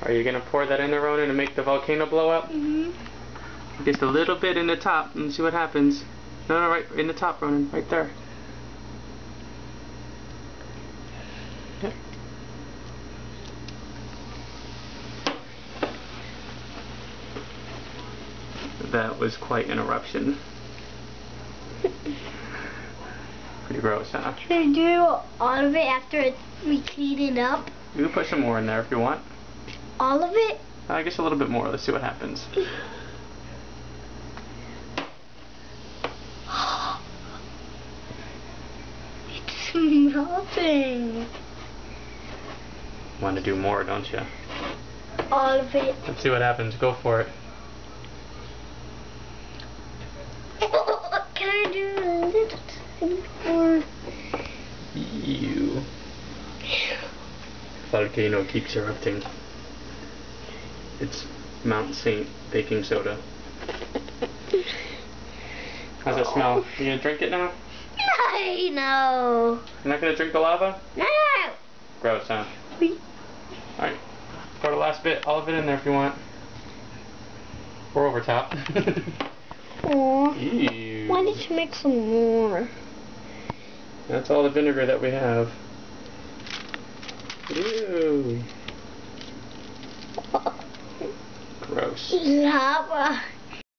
Are you gonna pour that in there, Ronin, and make the volcano blow up? Just a little bit in the top and see what happens. No, right in the top, Ronin, right there. Yep. That was quite an eruption. Pretty gross, huh? Can I do all of it after we clean it up? You can put some more in there if you want. All of it? I guess a little bit more. Let's see what happens. It's melting. Want to do more, don't you? All of it. Let's see what happens. Go for it. Can I do a little thing more? Ew. Volcano keeps erupting. It's Mount Saint baking soda. How's that smell? You gonna drink it now? No. You're not gonna drink the lava? No. Gross, huh? Alright. Pour the last bit, all of it in there if you want. Pour over top. Aw. Ew. Why did you make some more? That's all the vinegar that we have. Ew. Gross. Lava.